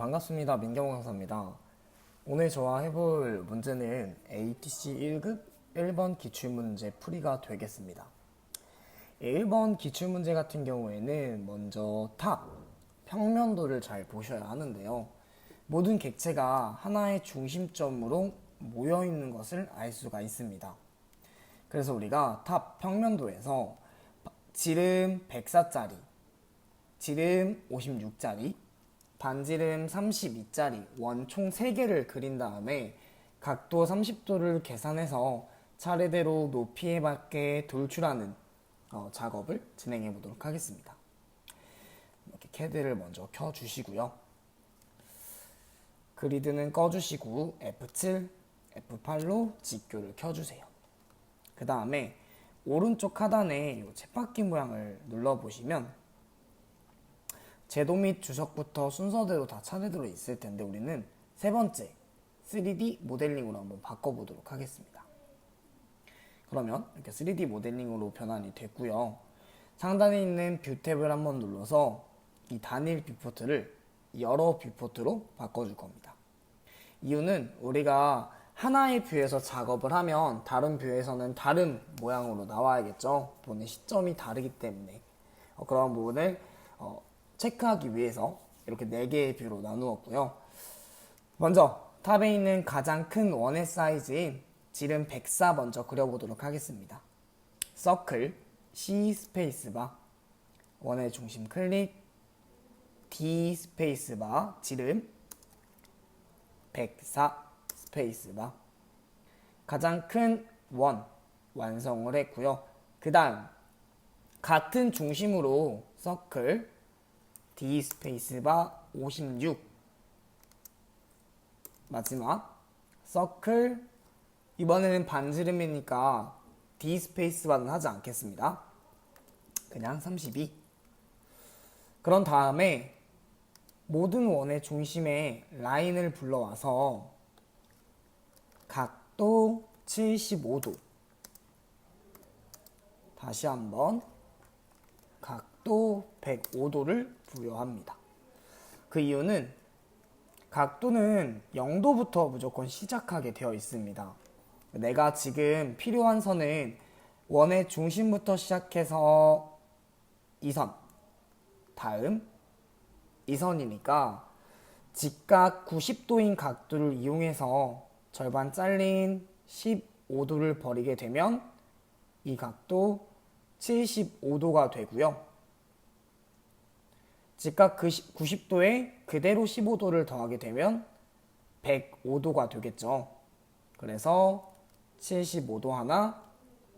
반갑습니다. 민경호 강사입니다. 오늘 저와 해볼 문제는 ATC 1급 1번 기출문제 풀이가 되겠습니다. 1번 기출문제 같은 경우에는 먼저 탑, 평면도를 잘 보셔야 하는데요. 모든 객체가 하나의 중심점으로 모여있는 것을 알 수가 있습니다. 그래서 우리가 탑 평면도에서 지름 104짜리, 지름 56짜리, 반지름 32짜리 원 총 3개를 그린 다음에 각도 30도를 계산해서 차례대로 높이에 맞게 돌출하는 작업을 진행해 보도록 하겠습니다. 이렇게 CAD를 먼저 켜주시고요. 그리드는 꺼주시고 F7, F8로 직교를 켜주세요. 그 다음에 오른쪽 하단에 이 쳇바퀴 모양을 눌러보시면 제도 및 주석부터 순서대로 다 차례대로 있을 텐데 우리는 세 번째 3D 모델링으로 한번 바꿔보도록 하겠습니다. 그러면 이렇게 3D 모델링으로 변환이 됐고요. 상단에 있는 뷰 탭을 한번 눌러서 이 단일 뷰포트를 여러 뷰포트로 바꿔줄 겁니다. 이유는 우리가 하나의 뷰에서 작업을 하면 다른 뷰에서는 다른 모양으로 나와야겠죠. 보는 시점이 다르기 때문에 그런 부분을 체크하기 위해서 이렇게 4개의 뷰로 나누었고요. 먼저 탑에 있는 가장 큰 원의 사이즈인 지름 104 먼저 그려보도록 하겠습니다. 서클, C 스페이스바, 원의 중심 클릭, D 스페이스바, 지름 104 스페이스바. 가장 큰 원 완성을 했고요. 그 다음 같은 중심으로 서클, D 스페이스바 56, 마지막 서클, 이번에는 반지름이니까 D 스페이스바는 하지 않겠습니다. 그냥 32. 그런 다음에 모든 원의 중심에 라인을 불러와서 각도 75도, 다시 한번 각도 105도를 부여합니다. 그 이유는 각도는 0도부터 무조건 시작하게 되어 있습니다. 내가 지금 필요한 선은 원의 중심부터 시작해서 2선, 다음 2선이니까 직각 90도인 각도를 이용해서 절반 잘린 15도를 버리게 되면 이 각도 75도가 되고요. 직각 90도에 그대로 15도를 더하게 되면 105도가 되겠죠. 그래서 75도 하나,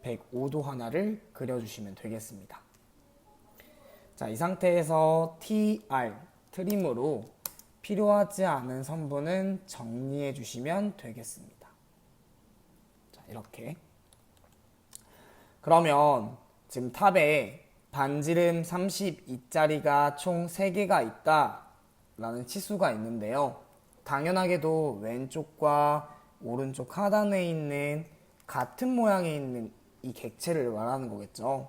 105도 하나를 그려주시면 되겠습니다. 자, 이 상태에서 TR, 트림으로 필요하지 않은 선분은 정리해 주시면 되겠습니다. 자, 이렇게. 그러면 지금 탑에 반지름 32짜리가 총 3개가 있다 라는 치수가 있는데요. 당연하게도 왼쪽과 오른쪽 하단에 있는 같은 모양에 있는 이 객체를 말하는 거겠죠.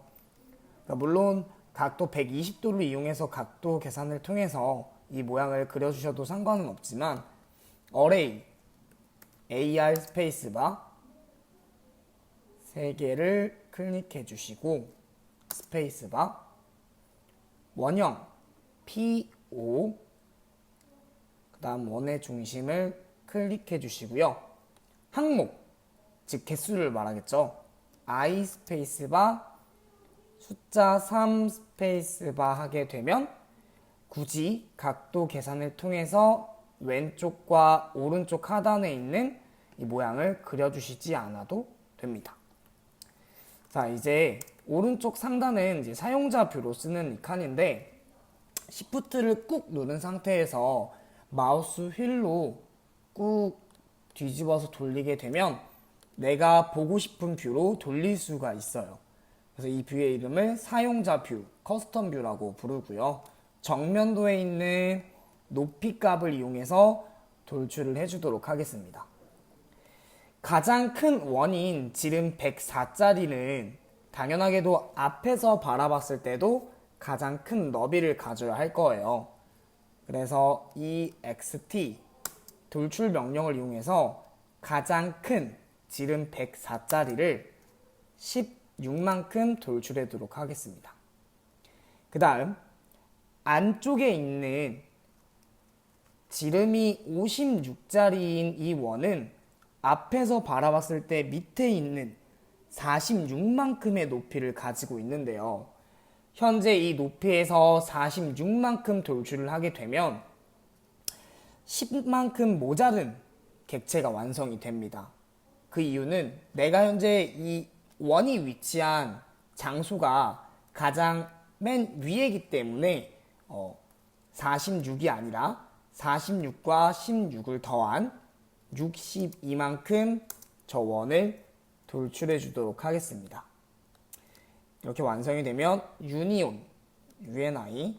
그러니까 물론 각도 120도를 이용해서 각도 계산을 통해서 이 모양을 그려주셔도 상관은 없지만 어레이 AR 스페이스바 3개를 클릭해 주시고 스페이스바, 원형 P5, 그 다음 원의 중심을 클릭해 주시고요. 항목, 즉 개수를 말하겠죠. I 스페이스바, 숫자 3 스페이스바 하게 되면 굳이 각도 계산을 통해서 왼쪽과 오른쪽 하단에 있는 이 모양을 그려주시지 않아도 됩니다. 자, 이제 오른쪽 상단은 이제 사용자 뷰로 쓰는 이 칸인데 Shift를 꾹 누른 상태에서 마우스 휠로 꾹 뒤집어서 돌리게 되면 내가 보고 싶은 뷰로 돌릴 수가 있어요. 그래서 이 뷰의 이름을 사용자 뷰, 커스텀 뷰라고 부르고요. 정면도에 있는 높이 값을 이용해서 돌출을 해주도록 하겠습니다. 가장 큰 원인 지름 104짜리는 당연하게도 앞에서 바라봤을 때도 가장 큰 너비를 가져야 할 거예요. 그래서 ext 돌출 명령을 이용해서 가장 큰 지름 104짜리를 16만큼 돌출하도록 하겠습니다. 그 다음 안쪽에 있는 지름이 56짜리인 이 원은 앞에서 바라봤을 때 밑에 있는 46만큼의 높이를 가지고 있는데요. 현재 이 높이에서 46만큼 돌출을 하게 되면 10만큼 모자른 객체가 완성이 됩니다. 그 이유는 내가 현재 이 원이 위치한 장소가 가장 맨 위에이기 때문에 46이 아니라 46과 16을 더한 62만큼 저 원을 돌출해 주도록 하겠습니다. 이렇게 완성이 되면 유니온, UNI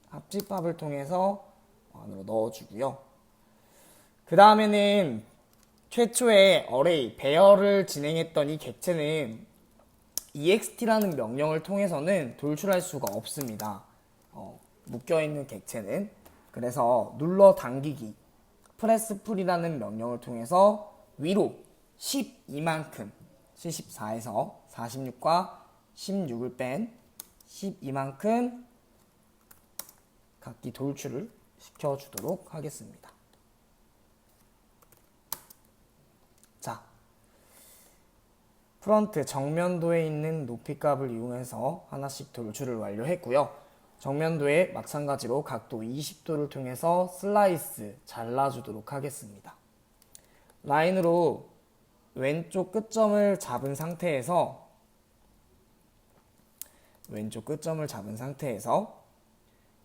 합집합을 통해서 안으로 넣어주고요. 그 다음에는 최초의 어레이, 배열을 진행했던 이 객체는 ext라는 명령을 통해서는 돌출할 수가 없습니다. 묶여있는 객체는. 그래서 눌러 당기기, 프레스 풀이라는 명령을 통해서 위로 12만큼, 74에서 46과 16을 뺀 12만큼 각기 돌출을 시켜주도록 하겠습니다. 자, 프런트 정면도에 있는 높이값을 이용해서 하나씩 돌출을 완료했고요. 정면도에 마찬가지로 각도 20도를 통해서 슬라이스 잘라주도록 하겠습니다. 라인으로 왼쪽 끝점을 잡은 상태에서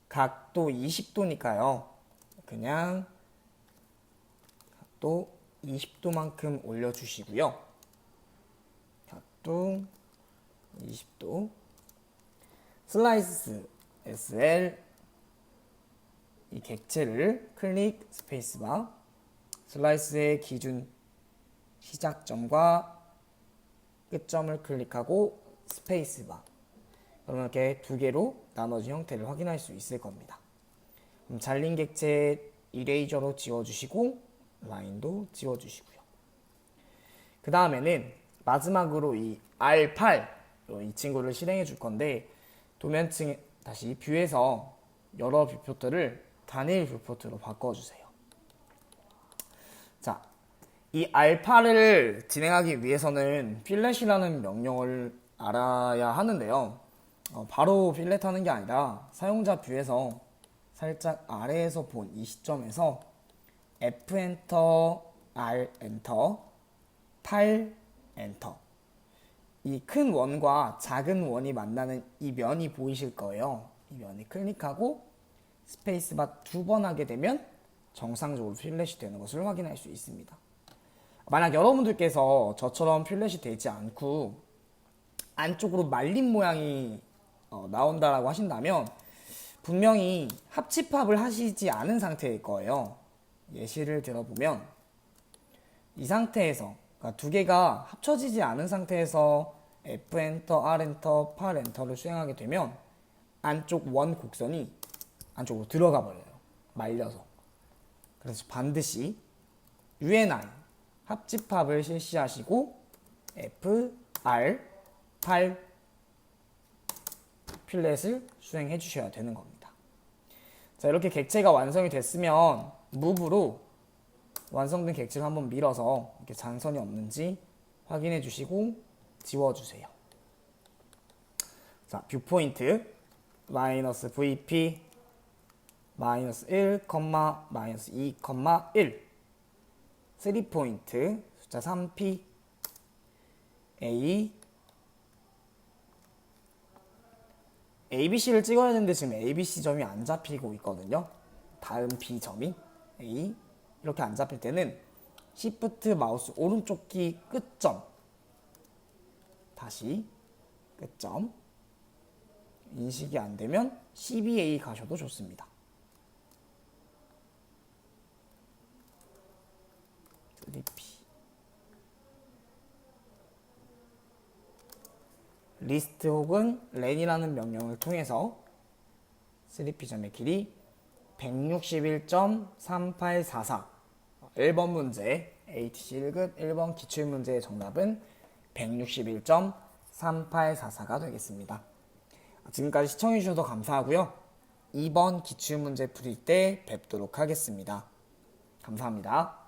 각도 20도니까요. 그냥 각도 20도만큼 올려주시고요. 각도 20도 슬라이스 SL 이 객체를 클릭 스페이스바 슬라이스의 기준 시작점과 끝점을 클릭하고 스페이스바 그러면 이렇게 두 개로 나눠진 형태를 확인할 수 있을 겁니다. 그럼 잘린 객체 이레이저로 지워주시고 라인도 지워주시고요. 그 다음에는 마지막으로 이 R8 이 친구를 실행해 줄 건데 도면층 다시 뷰에서 여러 뷰포트를 단일 뷰포트로 바꿔주세요. 자, 이 R8을 진행하기 위해서는 필렛이라는 명령을 알아야 하는데요. 바로 필렛 하는 게 아니라 사용자 뷰에서 살짝 아래에서 본 이 시점에서 F 엔터, R 엔터, 8 엔터 이 큰 원과 작은 원이 만나는 이 면이 보이실 거예요. 이 면을 클릭하고 스페이스바 2번 하게 되면 정상적으로 필렛이 되는 것을 확인할 수 있습니다. 만약 여러분들께서 저처럼 필렛이 되지 않고 안쪽으로 말린 모양이 나온다라고 하신다면 분명히 합집합을 하시지 않은 상태일 거예요. 예시를 들어보면 이 상태에서 그러니까 두 개가 합쳐지지 않은 상태에서 F 엔터, R 엔터, 8 엔터를 수행하게 되면 안쪽 원 곡선이 안쪽으로 들어가 버려요. 말려서. 그래서 반드시 UNI 합집합을 실시하시고 F, R, 8 필렛을 수행해 주셔야 되는 겁니다. 자, 이렇게 객체가 완성이 됐으면 무브로 완성된 객체를 한번 밀어서 이렇게 장선이 없는지 확인해 주시고 지워주세요. 자, 뷰포인트 마이너스 VP 마이너스 1, 마이너스 2, 1 3포인트 숫자 3P A ABC를 찍어야 되는데 지금 ABC 점이 안 잡히고 있거든요. 다음 B 점이 A 이렇게 안 잡힐 때는 Shift 마우스 오른쪽 키 끝점 다시 끝점 인식이 안 되면 CBA 가셔도 좋습니다. 3P 리스트 혹은 렌이라는 명령을 통해서 3P 점의 길이 161.3844. 1번 문제 ATC 1급 1번 기출문제의 정답은 161.3844가 되겠습니다. 지금까지 시청해주셔서 감사하고요. 2번 기출문제 풀일 때 뵙도록 하겠습니다. 감사합니다.